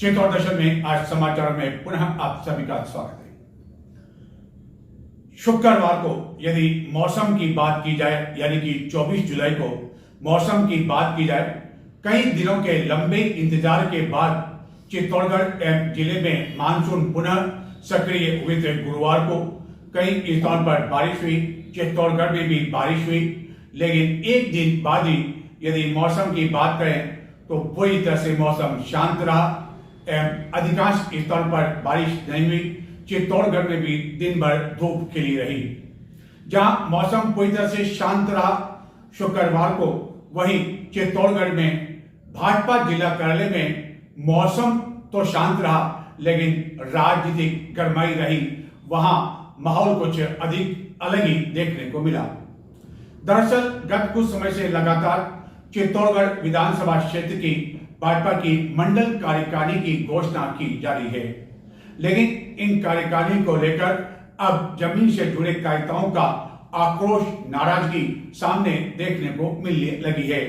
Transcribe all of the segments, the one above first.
चित्तौड़ दर्शन में आज समाचार में पुनः आप सभी का स्वागत है। शुक्रवार को यदि मौसम की बात की जाए, यानी कि 24 जुलाई को मौसम की बात की जाए, कई दिनों के लंबे इंतजार के बाद चित्तौड़गढ़ एवं जिले में मानसून पुनः सक्रिय हुए थे। गुरुवार को कई स्थानों पर बारिश हुई, चित्तौड़गढ़ में भी बारिश हुई, लेकिन एक दिन बाद ही यदि मौसम की बात करें तो पूरी तरह से मौसम शांत रहा एवं अधिकांश स्थानों पर बारिश नहीं हुई। चित्तौड़गढ़ में भी दिन भर धूप खिली रही। जहां मौसम पूरी तरह से शांत रहा शुक्रवार को, वहीं चित्तौड़गढ़ में भाजपा जिला कार्यालय में मौसम तो शांत रहा, लेकिन राजनीतिक गरमाई रही। वहां माहौल कुछ अधिक अलग ही देखने को मिला। दरअसल गत कुछ समय से लगातार चित्तौड़गढ़ विधानसभा क्षेत्र की भाजपा की मंडल कार्यकारिणी की घोषणा की जा रही है, लेकिन इन कार्यकारिणी को लेकर अब जमीन से जुड़े कार्यकर्ताओं का आक्रोश, नाराजगी सामने देखने को मिलने लगी है।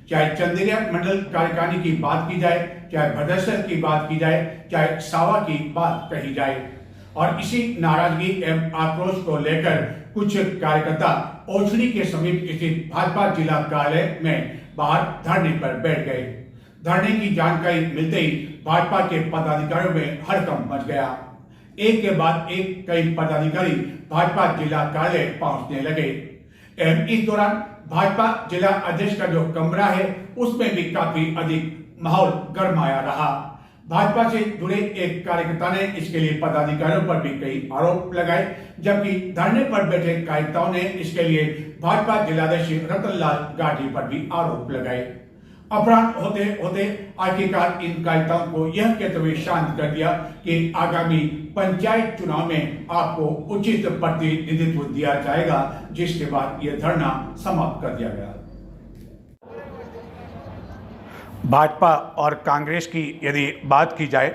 चाहे चंदेरिया मंडल कार्यकारिणी की बात की जाए, चाहे भद्रेश्वर की बात की जाए, चाहे सावा की बात कही जाए, और इसी नाराजगी एवं आक्रोश को लेकर कुछ कार्यकर्ता ओछड़ी के समीप स्थित भाजपा जिला कार्यालय में बाहर धरने पर बैठ गए। धरने की जानकारी मिलते ही भाजपा के पदाधिकारियों में हड़कंप मच गया। एक के बाद एक कई पदाधिकारी भाजपा जिला कार्यालय पहुंचने लगे एवं इस दौरान भाजपा जिला अध्यक्ष का जो कमरा है उसमें भी काफी अधिक माहौल गरमाया रहा। भाजपा से जुड़े एक कार्यकर्ता ने इसके लिए पदाधिकारियों पर भी कई आरोप लगाए, जबकि धरने पर बैठे कार्यकर्ताओं ने इसके लिए भाजपा जिलाध्यक्ष रतनलाल गांधी पर भी आरोप लगाए। अपराध होते होते आखिरकार इन कार्यकर्ताओं को यह कहते हुए शांत कर दिया कि आगामी पंचायत चुनाव में आपको उचित प्रतिनिधित्व दिया जाएगा, जिसके बाद यह धरना समाप्त कर दिया गया। भाजपा और कांग्रेस की यदि बात की जाए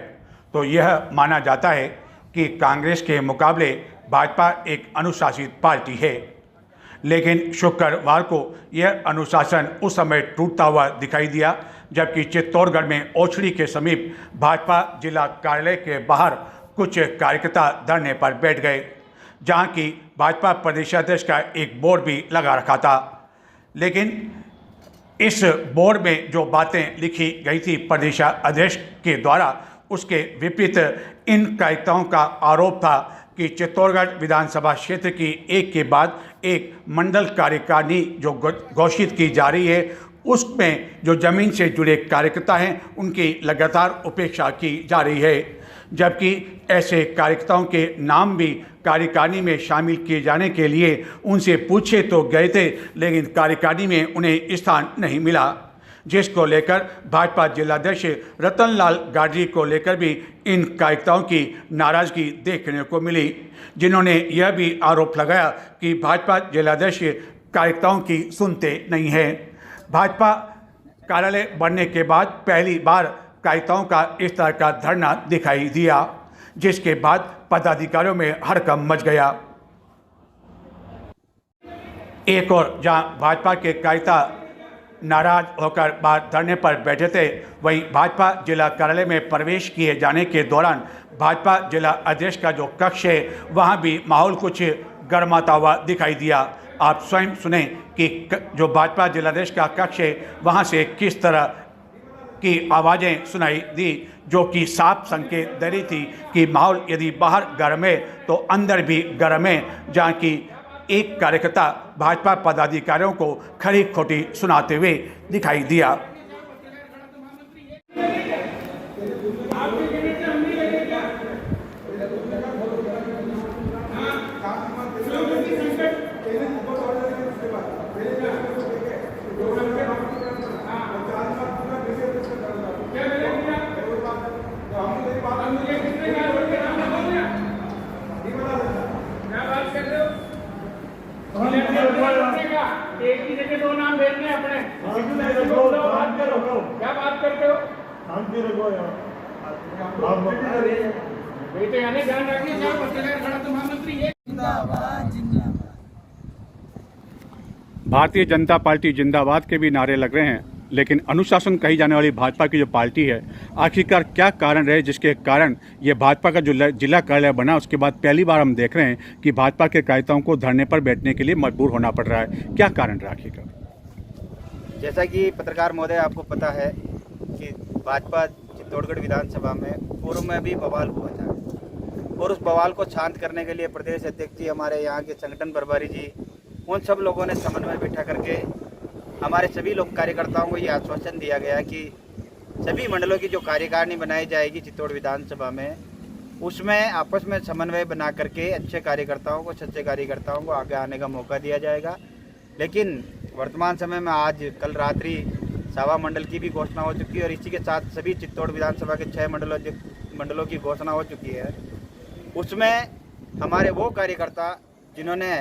तो यह माना जाता है कि कांग्रेस के मुकाबले भाजपा एक अनुशासित पार्टी है, लेकिन शुक्रवार को यह अनुशासन उस समय टूटता हुआ दिखाई दिया जबकि चित्तौड़गढ़ में ओछड़ी के समीप भाजपा जिला कार्यालय के बाहर कुछ कार्यकर्ता धरने पर बैठ गए, जहां की भाजपा प्रदेशाध्यक्ष का एक बोर्ड भी लगा रखा था। लेकिन इस बोर्ड में जो बातें लिखी गई थी प्रदेशाध्यक्ष के द्वारा, उसके विपरीत इन कार्यकर्ताओं का आरोप था कि चित्तौड़गढ़ विधानसभा क्षेत्र की एक के बाद एक मंडल कार्यकारिणी जो घोषित की जा रही है, उसमें जो जमीन से जुड़े कार्यकर्ता हैं उनकी लगातार उपेक्षा की जा रही है, जबकि ऐसे कार्यकर्ताओं के नाम भी कार्यकारिणी में शामिल किए जाने के लिए उनसे पूछे तो गए थे, लेकिन कार्यकारिणी में उन्हें स्थान नहीं मिला, जिसको लेकर भाजपा जिलाध्यक्ष रतनलाल गांधी को लेकर भी इन कार्यकर्ताओं की नाराजगी देखने को मिली, जिन्होंने यह भी आरोप लगाया कि भाजपा जिलाध्यक्ष कार्यकर्ताओं की सुनते नहीं हैं। भाजपा कार्यालय बनने के बाद पहली बार कार्यकर्ताओं का इस तरह का धरना दिखाई दिया, जिसके बाद पदाधिकारियों में हड़कंप मच गया। एक और जहां भाजपा के कार्यकर्ता नाराज होकर बाहर धरने पर बैठे थे, वहीं भाजपा जिला कार्यालय में प्रवेश किए जाने के दौरान भाजपा जिला अध्यक्ष का जो कक्ष है वहां भी माहौल कुछ गर्माता हुआ दिखाई दिया। आप स्वयं सुने कि जो भाजपा जिलाध्यक्ष का कक्ष है वहां से किस तरह की आवाज़ें सुनाई दी, जो कि साफ संकेत दे रही थी कि माहौल यदि बाहर गर्म है तो अंदर भी गर्म है, जहाँ की एक कार्यकर्ता भाजपा पदाधिकारियों को खरी खोटी सुनाते हुए दिखाई दिया। एक ही जगह दो नाम भेजने अपने। क्या बात करते हो? शांति रखो यार। बेटे आने ध्यान रखिए। क्या पत्रकार खड़ा तो महामंत्री है। जिंदाबाद जिंदाबाद। भारतीय जनता पार्टी जिंदाबाद के भी नारे लग रहे हैं, लेकिन अनुशासन कही जाने वाली भाजपा की जो पार्टी है, आखिरकार क्या कारण रहे जिसके कारण ये भाजपा का जो जिला कार्यालय बना उसके बाद पहली बार हम देख रहे हैं कि भाजपा के कार्यकर्ताओं को धरने पर बैठने के लिए मजबूर होना पड़ रहा है। क्या कारण रहा आखिरकार? जैसा कि पत्रकार महोदय आपको पता है कि भाजपा चित्तौड़गढ़ विधानसभा में पूर्व में भी बवाल हुआ था और उस बवाल को शांत करने के लिए प्रदेश अध्यक्ष जी, हमारे यहाँ के संगठन प्रभारी जी, उन सब लोगों ने समन्वय बैठा करके हमारे सभी लोग कार्यकर्ताओं को ये आश्वासन दिया गया कि सभी मंडलों की जो कार्यकारिणी बनाई जाएगी चित्तौड़ विधानसभा में, उसमें आपस में समन्वय बना करके अच्छे कार्यकर्ताओं को, सच्चे कार्यकर्ताओं को आगे आने का मौका दिया जाएगा। लेकिन वर्तमान समय में आज कल रात्रि सावा मंडल की भी घोषणा हो चुकी है और इसी के साथ सभी चित्तौड़ विधानसभा के 6 मंडलों की घोषणा हो चुकी है। उसमें हमारे वो कार्यकर्ता जिन्होंने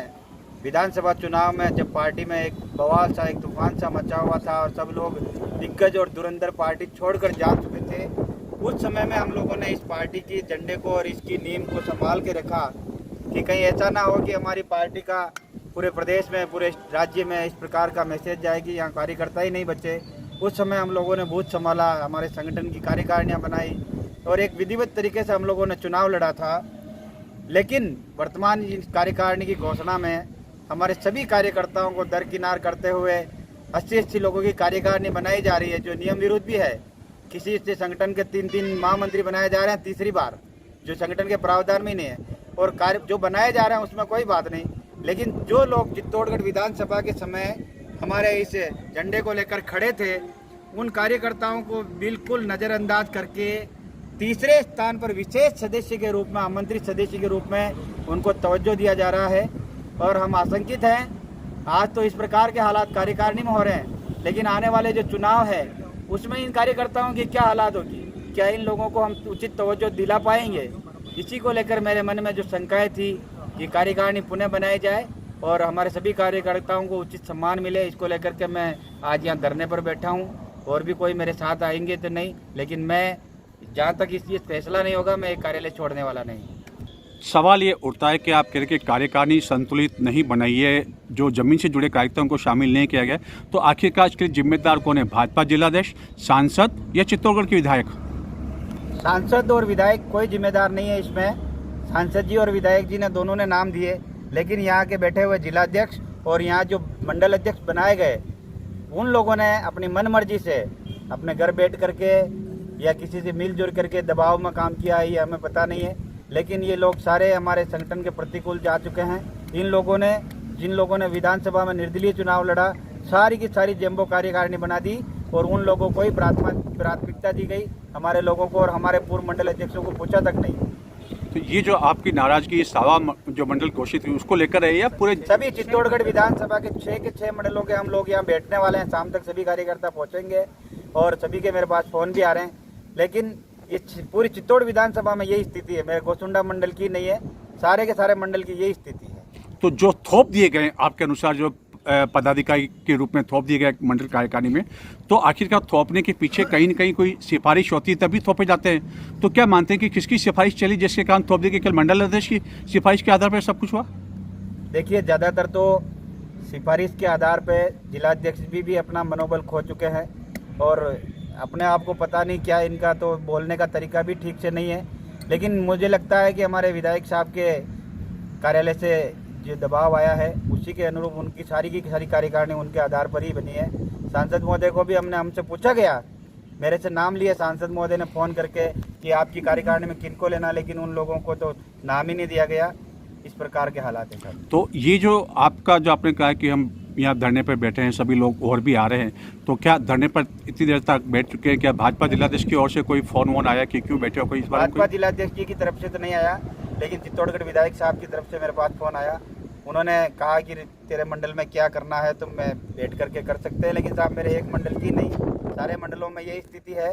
विधानसभा चुनाव में जब पार्टी में एक बवाल सा, एक तूफान सा मचा हुआ था और सब लोग दिग्गज और धुरंधर पार्टी छोड़कर जा चुके थे, उस समय में हम लोगों ने इस पार्टी की झंडे को और इसकी नींव को संभाल के रखा कि कहीं ऐसा ना हो कि हमारी पार्टी का पूरे प्रदेश में, पूरे राज्य में इस प्रकार का मैसेज जाए कि यहाँ कार्यकर्ता ही नहीं बचे। उस समय हम लोगों ने बूथ संभाला, हमारे संगठन की कार्यकारिणियाँ बनाई और एक विधिवत तरीके से हम लोगों ने चुनाव लड़ा था। लेकिन वर्तमान कार्यकारिणी की घोषणा में हमारे सभी कार्यकर्ताओं को दरकिनार करते हुए 80 लोगों की कार्यकारिणी बनाई जा रही है, जो नियम विरुद्ध भी है। किसी से संगठन के 3 महामंत्री बनाए जा रहे हैं तीसरी बार, जो संगठन के प्रावधान में नहीं है, और कार्य जो बनाए जा रहे हैं उसमें कोई बात नहीं। लेकिन जो लोग चित्तौड़गढ़ विधानसभा के समय हमारे इस झंडे को लेकर खड़े थे, उन कार्यकर्ताओं को बिल्कुल नज़रअंदाज करके तीसरे स्थान पर विशेष सदस्य के रूप में, आमंत्रित सदस्य के रूप में उनको तवज्जो दिया जा रहा है। और हम आशंकित हैं, आज तो इस प्रकार के हालात कार्यकारिणी में हो रहे हैं, लेकिन आने वाले जो चुनाव है उसमें इन कार्यकर्ताओं की क्या हालात होगी, क्या इन लोगों को हम उचित तवज्जो दिला पाएंगे? इसी को लेकर मेरे मन में जो शंकाएं थी कि कार्यकारिणी पुनः बनाई जाए और हमारे सभी कार्यकर्ताओं को उचित सम्मान मिले, इसको लेकर के मैं आज यहाँ धरने पर बैठा हूँ। और भी कोई मेरे साथ आएंगे तो नहीं, लेकिन मैं जहाँ तक इस फैसला नहीं होगा, मैं एक कार्यालय छोड़ने वाला नहीं। सवाल ये उठता है कि आप कह रहे कि कार्यकारिणी संतुलित नहीं बनाई है, जो जमीन से जुड़े कार्यकर्ताओं को शामिल नहीं किया गया, तो आखिरकार इसके जिम्मेदार कौन है? भाजपा जिलाध्यक्ष, सांसद या चित्तौड़गढ़ के विधायक? सांसद और विधायक कोई जिम्मेदार नहीं है इसमें। सांसद जी और विधायक जी ने दोनों ने नाम दिए, लेकिन यहाँ के बैठे हुए जिलाध्यक्ष और यहाँ जो मंडल अध्यक्ष बनाए गए, उन लोगों ने अपनी मन मर्जी से अपने घर बैठ करके या किसी से मिलजुल करके दबाव में काम किया है, ये हमें पता नहीं है। लेकिन ये लोग सारे हमारे संगठन के प्रतिकूल जा चुके हैं। इन लोगों ने, जिन लोगों ने विधानसभा में निर्दलीय चुनाव लड़ा, सारी की सारी जम्बो कार्यकारिणी बना दी और उन लोगों को ही प्राथमिकता दी गई, हमारे लोगों को और हमारे पूर्व मंडल अध्यक्षों को पूछा तक नहीं। तो ये जो आपकी नाराजगी सावा जो मंडल घोषित हुई उसको लेकर है या पूरे सभी चित्तौड़गढ़ विधानसभा के 6 के 6 मंडलों के हम लोग यहाँ बैठने वाले हैं। शाम तक सभी कार्यकर्ता पहुँचेंगे और सभी के मेरे पास फ़ोन भी आ रहे हैं। लेकिन ये पूरी चित्तौड़ विधानसभा में यही स्थिति है, मेरे गोसुंडा मंडल की नहीं है, सारे के सारे मंडल की यही स्थिति है। तो जो थोप दिए गए आपके अनुसार, जो पदाधिकारी के रूप में थोप दिए गए मंडल कार्यकारिणी में, तो आखिरकार थोपने के पीछे कहीं न कहीं कोई सिफारिश होती है तभी थोपे जाते हैं। तो क्या मानते हैं कि किसकी सिफारिश चली जिसके कारण थोप दिए गए? केवल मंडल अध्यक्ष की सिफारिश के आधार पर सब कुछ हुआ? देखिए, ज़्यादातर तो सिफारिश के आधार पर जिलाध्यक्ष भी अपना मनोबल खो चुके हैं और अपने आप को पता नहीं क्या, इनका तो बोलने का तरीका भी ठीक से नहीं है। लेकिन मुझे लगता है कि हमारे विधायक साहब के कार्यालय से जो दबाव आया है उसी के अनुरूप उनकी सारी की सारी कार्यकारिणी उनके आधार पर ही बनी है। सांसद महोदय को भी हमसे पूछा गया, मेरे से नाम लिए सांसद महोदय ने फ़ोन करके कि आपकी कार्यकारिणी में किनको लेना, लेकिन उन लोगों को तो नाम ही नहीं दिया गया। इस प्रकार के हालात हैं सर। तो ये जो आपका जो आपने कहा कि हम यहाँ धरने पर बैठे हैं, सभी लोग और भी आ रहे हैं, तो क्या धरने पर इतनी देर तक बैठ चुके हैं? क्या भाजपा जिलाध्यक्ष की ओर से कोई फोन वोन आया कि क्यों बैठे हो? कोई इस बार भाजपा जिलाध्यक्ष जी की तरफ से तो नहीं आया, लेकिन चित्तौड़गढ़ विधायक साहब की तरफ से मेरे पास फ़ोन आया। उन्होंने कहा कि तेरे मंडल में क्या करना है तो मैं बैठ करके कर सकते हैं, लेकिन साहब मेरे एक मंडल की नहीं, सारे मंडलों में यही स्थिति है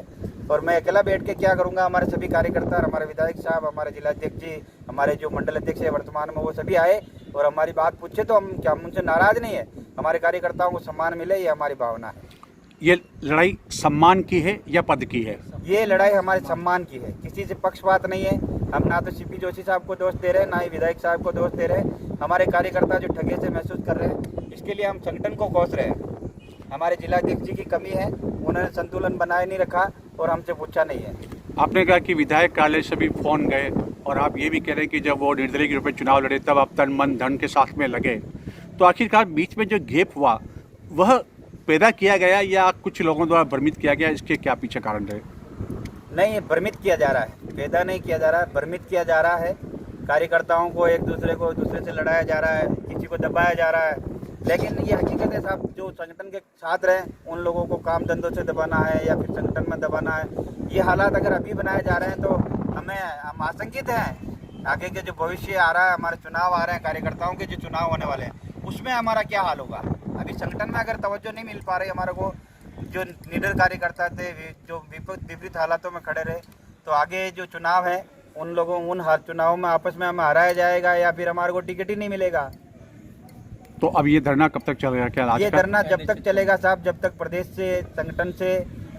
और मैं अकेला बैठ के क्या करूंगा। हमारे सभी कार्यकर्ता, हमारे विधायक साहब, हमारे जिलाध्यक्ष जी, हमारे जो मंडल अध्यक्ष है वर्तमान में, वो सभी आए और हमारी बात पूछे तो हम उनसे नाराज़ नहीं है। हमारे कार्यकर्ताओं को सम्मान मिले, ये हमारी भावना है। ये लड़ाई सम्मान की है या पद की है? ये लड़ाई हमारे सम्मान की है, किसी से पक्षपात नहीं है। हम ना तो सीपी जोशी साहब को दोष दे रहे हैं, ना ही विधायक साहब को दोष दे रहे हैं। हमारे कार्यकर्ता जो ठगे से महसूस कर रहे हैं, इसके लिए हम संगठन को कोस रहे हैं। हमारे जिलाध्यक्ष जी की कमी है, उन्होंने संतुलन बनाए नहीं रखा और हमसे पूछा नहीं है। आपने कहा कि विधायक कार्यालय से भी फोन गए और आप ये भी कह रहे हैं कि जब वो निर्दलीय के रूप में चुनाव लड़े तब आप तन मन धन के साथ में लगे, तो आखिरकार बीच में जो गैप हुआ वह पैदा किया गया या कुछ लोगों द्वारा भ्रमित किया गया, इसके क्या पीछे कारण रहे? नहीं, भ्रमित किया जा रहा है, पैदा नहीं किया जा रहा है, भ्रमित किया जा रहा है। कार्यकर्ताओं को एक दूसरे से लड़ाया जा रहा है, किसी को दबाया जा रहा है, लेकिन ये हकीकत है साहब, जो संगठन के छात्र हैं उन लोगों को काम धंधों से दबाना है या फिर संगठन में दबाना है। ये हालात अगर अभी बनाए जा रहे हैं तो हम आशंकित हैं आगे के जो भविष्य आ रहा है, हमारे चुनाव आ रहे हैं, कार्यकर्ताओं के जो चुनाव होने वाले हैं उसमें हमारा क्या हाल होगा। अभी संगठन में अगर तवज्जो नहीं मिल पा रही हमारे को, जो निडर कार्यकर्ता थे जो विपरीत हालातों में खड़े रहे, तो आगे जो चुनाव है उन हर चुनाव में आपस में हमें हराया जाएगा या फिर हमारे को टिकट ही नहीं मिलेगा। तो अब ये धरना कब तक चलेगा? क्या ये धरना जब तक चलेगा साहब, जब तक प्रदेश से संगठन से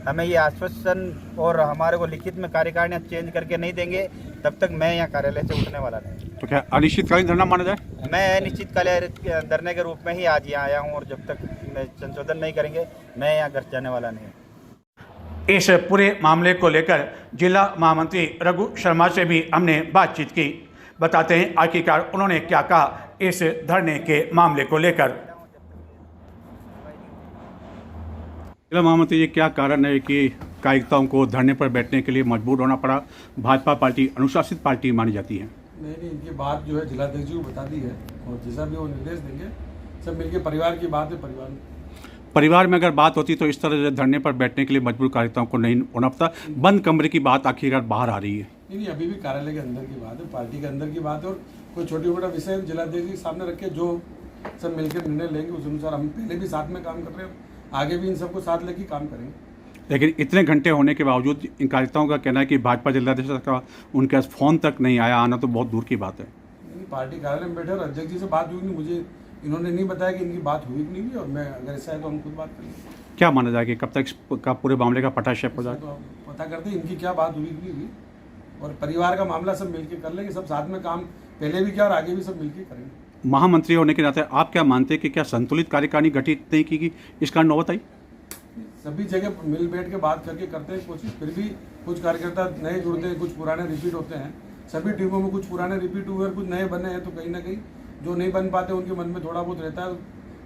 हमें ये आश्वासन और हमारे को लिखित में कार्यकारिणी चेंज करके नहीं देंगे तब तक मैं यहाँ कार्यालय से उठने वाला नहीं। तो क्या अनिश्चितकालीन धरना माना जाए? मैं अनिश्चितकालीन धरने के रूप में ही आज यहाँ आया हूँ और जब तक मैं संशोधन नहीं करेंगे मैं यहाँ घर जाने वाला नहीं। इस पूरे मामले को लेकर जिला महामंत्री रघु शर्मा से भी हमने बातचीत की। बताते हैं आखिरकार उन्होंने क्या कहा इस धरने के मामले को लेकर। जिला महामंत्री जी, क्या कारण है कि कार्यकर्ताओं को धरने पर बैठने के लिए मजबूर होना पड़ा? भाजपा पार्टी अनुशासित पार्टी मानी जाती है। नहीं, इनकी बात जो है जिलाध्यक्ष जी को बता दी है और जैसा भी वो निर्देश देंगे सब मिलके, परिवार की बात है। परिवार में अगर बात होती तो इस तरह से धरने पर बैठने के लिए मजबूर कार्यकर्ताओं को नहीं होना पड़ता। बंद कमरे की बात आखिरकार बाहर आ रही है। नहीं, अभी भी कार्यालय के अंदर की बात है, पार्टी के अंदर की बात है और कोई छोटी मोटा विषय जिलाध्यक्ष जी के सामने रख के जो सब मिलकर निर्णय लेंगे उस अनुसार हम पहले भी साथ में काम कर रहे हैं, आगे भी इन सबको साथ लेके काम करेंगे। लेकिन इतने घंटे होने के बावजूद इन कार्यकर्ताओं का कहना है कि भाजपा जिलाध्यक्ष का उनके पास फोन तक नहीं आया, आना तो बहुत दूर की बात है। पार्टी कार्यालय में बैठे और अध्यक्ष जी से बात हुई नहीं, मुझे इन्होंने नहीं बताया कि इनकी बात हुई कि नहीं हुई, और मैं अगर ऐसा है तो हम खुद बात करेंगे। क्या माना जाए कि कब तक का पूरे मामले का पटाक्षेप हो जाए? तो पता करते हैं इनकी क्या बात हुई कि नहीं हुई, और परिवार का मामला सब मिलके कर लेंगे, सब साथ में काम पहले भी किया और आगे भी सब मिलके करेंगे। महामंत्री होने के नाते आप क्या मानते हैं कि क्या संतुलित कार्यकारिणी गठित नहीं की इस कारण नौबत आई? सभी जगह मिल बैठ के बात करके करते हैं कोशिश, फिर भी कुछ कार्यकर्ता नए जुड़ते हैं, कुछ पुराने रिपीट होते हैं। सभी टीमों में कुछ पुराने रिपीट हुए और कुछ नए बने हैं, तो कहीं ना कहीं जो नहीं बन पाते उनके मन में थोड़ा बहुत रहता है।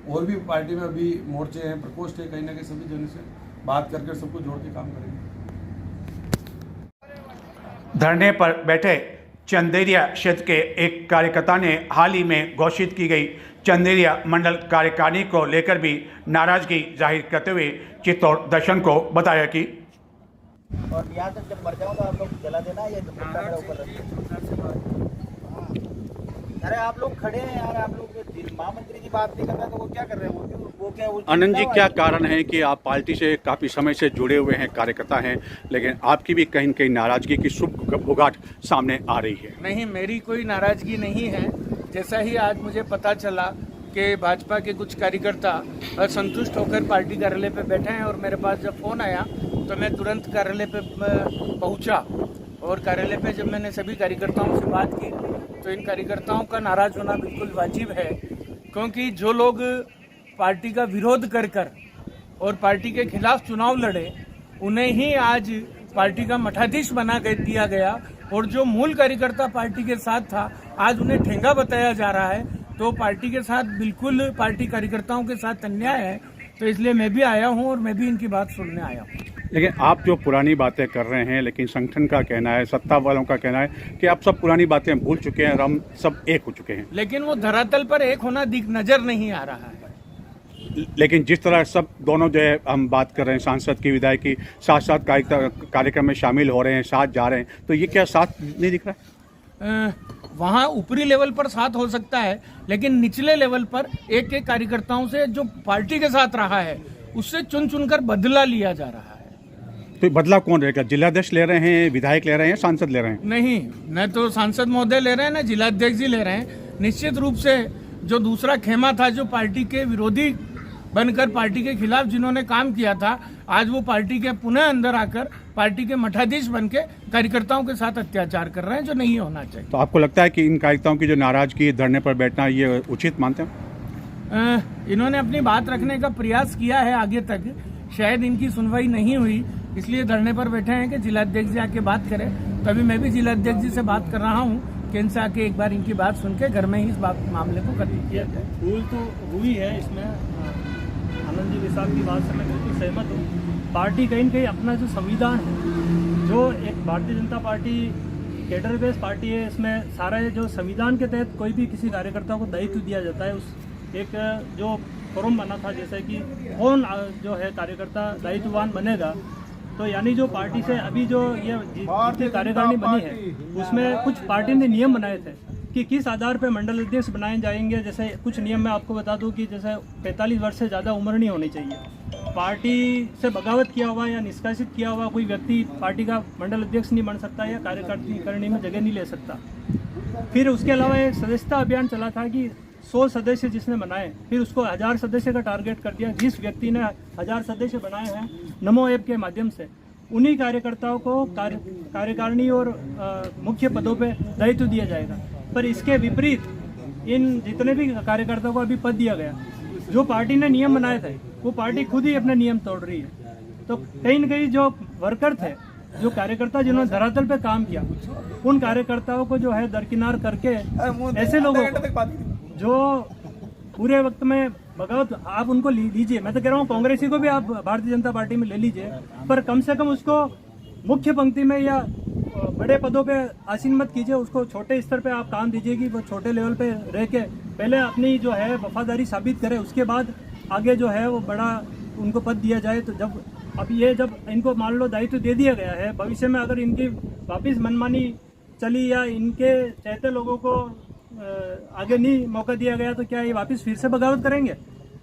और भी पार्टी में अभी मोर्चे हैं, प्रकोष्ठ है, कहीं ना कहीं सभी जन से बात करके सबको जोड़ के काम करेंगे। धरने पर बैठे चंदेरिया क्षेत्र के एक कार्यकर्ता ने हाल ही में घोषित की गई चंदेरिया मंडल कार्यकारिणी को लेकर भी नाराजगी जाहिर करते हुए चित्तौड़ दर्शन को बताया कि और यहाँ तक जब मर जाऊँ तो आप लोग जला देना, ये अरे आप लोग खड़े हैं यार, आप लोग महामंत्री जी बात नहीं कर रहे तो वो क्या कर रहे हैं? वो क्या आनंद जी, क्या कारण है कि आप पार्टी से काफ़ी समय से जुड़े हुए हैं, कार्यकर्ता हैं, लेकिन आपकी भी कहीं न कहीं नाराजगी की शुभ बुगाट सामने आ रही है? नहीं, मेरी कोई नाराजगी नहीं है। जैसा ही आज मुझे पता चला कि भाजपा के कुछ कार्यकर्ता असंतुष्ट होकर पार्टी कार्यालय पे बैठे हैं और मेरे पास जब फ़ोन आया तो मैं तुरंत कार्यालय पे पहुंचा, और कार्यालय पे जब मैंने सभी कार्यकर्ताओं से बात की तो इन कार्यकर्ताओं का नाराज होना बिल्कुल वाजिब है, क्योंकि जो लोग पार्टी का विरोध कर और पार्टी के खिलाफ चुनाव लड़े उन्हें ही आज पार्टी का मठाधीश बना कर दिया गया, और जो मूल कार्यकर्ता पार्टी के साथ था आज उन्हें ठेंगा बताया जा रहा है। तो पार्टी के साथ बिल्कुल, पार्टी कार्यकर्ताओं के साथ अन्याय है, तो इसलिए मैं भी आया हूं और मैं भी इनकी बात सुनने आया हूं। लेकिन आप जो पुरानी बातें कर रहे हैं, लेकिन संगठन का कहना है, सत्ता वालों का कहना है कि आप सब पुरानी बातें भूल चुके हैं और हम सब एक हो चुके हैं। लेकिन वो धरातल पर एक होना नजर नहीं आ रहा है। लेकिन जिस तरह सब दोनों जो है हम बात कर रहे हैं, सांसद की, विधायक की, साथ साथ कार्यक्रम में शामिल हो रहे हैं, साथ जा रहे हैं, तो ये क्या साथ नहीं दिख रहा है? वहाँ ऊपरी लेवल पर साथ हो सकता है, लेकिन निचले लेवल पर एक एक कार्यकर्ताओं से जो पार्टी के साथ रहा है उससे चुन चुनकर बदला लिया जा रहा है। तो बदला कौन रहेगा? जिलाध्यक्ष ले रहे हैं, विधायक ले रहे हैं, सांसद ले रहे हैं? नहीं, न तो सांसद महोदय ले रहे हैं, न जिलाध्यक्ष जी ले रहे हैं। निश्चित रूप से जो दूसरा खेमा था, जो पार्टी के विरोधी बनकर पार्टी के खिलाफ जिन्होंने काम किया था, आज वो पार्टी के पुनः अंदर आकर पार्टी के मठाधीश बनके कार्यकर्ताओं के साथ अत्याचार कर रहे हैं, जो नहीं होना चाहिए। तो आपको लगता है कि इन कार्यकर्ताओं की जो नाराजगी, धरने पर बैठना, ये उचित मानते हैं? इन्होंने अपनी बात रखने का प्रयास किया है आगे तक, शायद इनकी सुनवाई नहीं हुई, इसलिए धरने पर बैठे हैं कि जिलाध्यक्ष जी आके बात करें। तभी मैं भी जिलाध्यक्ष जी से बात कर रहा हूँ कि इनसे आके एक बार इनकी बात सुन के घर में ही इस मामले को कर दिया जाए। भूल तो हुई है इसमें, आनंद जी साहब की बात से मैं बिल्कुल सहमत हूँ। पार्टी कहीं न कहीं अपना जो संविधान है, जो एक Bharatiya Janata party cadre based party है, इसमें सारा जो संविधान के तहत कोई भी किसी कार्यकर्ता को दायित्व दिया जाता है, उस एक जो फोरम बना था, जैसे कि कौन जो है कार्यकर्ता दायित्ववान बनेगा, तो यानी जो पार्टी से अभी जो ये जितनी कार्यकारिणी बनी है, उसमें कुछ पार्टी ने नियम बनाए थे कि किस आधार पर मंडल अध्यक्ष बनाए जाएंगे। जैसे कुछ नियम मैं आपको बता दूं कि जैसे 45 वर्ष से ज़्यादा उम्र नहीं होनी चाहिए, पार्टी से बगावत किया हुआ या निष्कासित किया हुआ कोई व्यक्ति पार्टी का मंडल अध्यक्ष नहीं बन सकता या कार्यकारिणी में जगह नहीं ले सकता। फिर उसके अलावा एक सदस्यता अभियान चला था कि 100 सदस्य जिसने बनाए, फिर उसको 1000 सदस्य का टारगेट कर दिया। जिस व्यक्ति ने 1000 सदस्य बनाए हैं नमो ऐप के माध्यम से, उन्हीं कार्यकर्ताओं को कार्यकारिणी और मुख्य पदों पे दायित्व दिया जाएगा। पर इसके विपरीत इन जितने भी कार्यकर्ताओं को अभी पद दिया गया, जो पार्टी ने नियम बनाए थे, वो पार्टी खुद ही अपने नियम तोड़ रही है। तो कहीं न कहीं जो वर्कर थे, जो कार्यकर्ता जिन्होंने धरातल पे काम किया, उन कार्यकर्ताओं को जो है दरकिनार करके ऐसे लोगों को जो पूरे वक्त में बगावत, आप उनको लीजिए, मैं तो कह रहा हूँ कांग्रेसी को भी आप भारतीय जनता पार्टी में ले लीजिए, पर कम से कम उसको मुख्य पंक्ति में या बड़े पदों पे आसीन मत कीजिए। उसको छोटे स्तर पे आप काम दीजिए कि वो छोटे लेवल पे रह के पहले अपनी जो है वफादारी साबित करे, उसके बाद आगे जो है वो बड़ा उनको पद दिया जाए। तो जब इनको मान लो दायित्व दे दिया गया है, भविष्य में अगर इनकी वापिस मनमानी चली या इनके चाहते लोगों को आगे नहीं मौका दिया गया, तो क्या ये वापस फिर से बगावत करेंगे?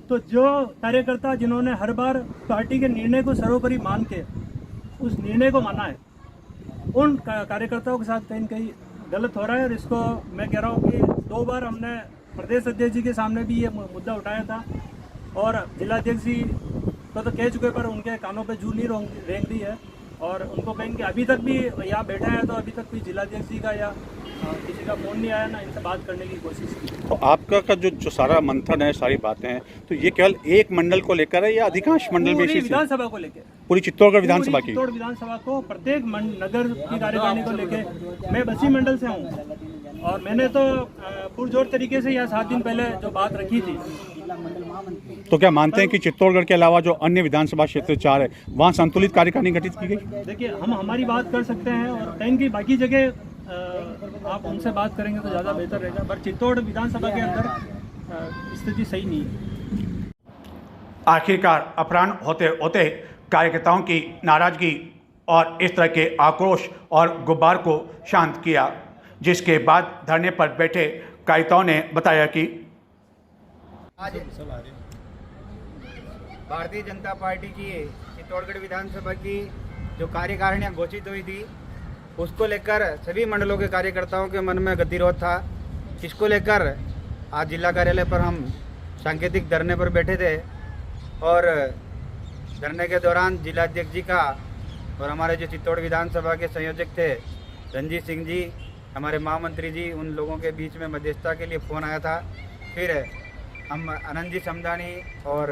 तो जो कार्यकर्ता जिन्होंने हर बार पार्टी के निर्णय को सर्वोपरि मान के उस निर्णय को माना है, उन कार्यकर्ताओं के साथ कहीं न कहीं गलत हो रहा है। और इसको मैं कह रहा हूँ कि 2 बार हमने प्रदेश अध्यक्ष जी के सामने भी ये मुद्दा उठाया था और जिलाध्यक्ष जी तो कह चुके, पर उनके कानों पे जू नहीं रेंग दी है। और उनको कहेंगे अभी तक भी यहाँ बैठा है, तो अभी तक कोई जिलाध्यक्ष जी का या किसी का फोन नहीं आया ना इनसे बात करने की कोशिश की। तो आपका का जो सारा मंथन है, सारी बातें हैं, तो ये केवल एक मंडल को लेकर है या अधिकांश मंडल में? विधानसभा को लेकर, पूरी चित्तौड़गढ़ विधानसभा की? चित्तौड़ विधानसभा को, प्रत्येक नगर की कार्यकारिणी को लेकर। मैं बसी मंडल से हूँ और मैंने तो पुरजोर तरीके से यह 7 दिन पहले जो बात रखी थी। तो क्या मानते हैं कि चित्तौड़गढ़ के अलावा जो अन्य विधानसभा क्षेत्र 4 है, वहाँ संतुलित कार्यकारिणी गठित की गई? देखिए, हम हमारी बात कर सकते हैं और कहीं की बाकी जगह आप उनसे बात करेंगे तो ज़्यादा बेहतर रहेगा, पर चित्तौड़ विधानसभा के अंदर स्थिति सही नहीं है। आखिरकार अपराह्न होते होते कार्यकर्ताओं की नाराजगी और इस तरह के आक्रोश और गुब्बार को शांत किया, जिसके बाद धरने पर बैठे कार्यकर्ताओं ने बताया कि आज भारतीय जनता पार्टी की चित्तौड़गढ़ विधानसभा की जो कार्यकारिणियाँ घोषित हुई थी, उसको लेकर सभी मंडलों के कार्यकर्ताओं के मन में गतिरोध था। इसको लेकर आज जिला कार्यालय पर हम सांकेतिक धरने पर बैठे थे और धरने के दौरान जिलाध्यक्ष जी का और हमारे जो चित्तौड़ विधानसभा के संयोजक थे रणजीत सिंह जी, हमारे महामंत्री जी, उन लोगों के बीच में मध्यस्थता के लिए फ़ोन आया था। फिर हम आनंद जी समदानी और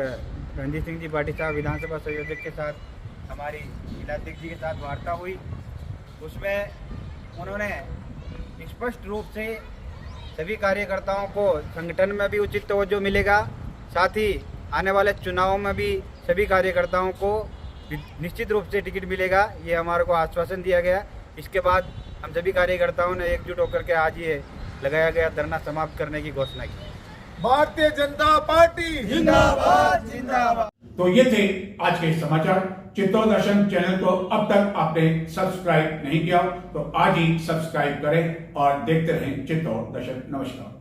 रणजीत सिंह जी पाटिल साहब विधानसभा संयोजक के साथ हमारी जिलाध्यक्ष जी के साथ वार्ता हुई। उसमें उन्होंने स्पष्ट रूप से सभी कार्यकर्ताओं को संगठन में भी उचित तवज्जो मिलेगा, साथ ही आने वाले चुनावों में भी सभी कार्यकर्ताओं को निश्चित रूप से टिकट मिलेगा, ये हमारे को आश्वासन दिया गया। इसके बाद हम सभी कार्यकर्ताओं ने एकजुट होकर के आज ये लगाया गया धरना समाप्त करने की घोषणा की। भारतीय जनता पार्टी जिंदाबाद जिंदाबाद। तो ये थे आज के समाचार। चित्तौड़ दर्शन चैनल को अब तक आपने सब्सक्राइब नहीं किया तो आज ही सब्सक्राइब करें और देखते रहें चित्तौड़ दर्शन। नमस्कार।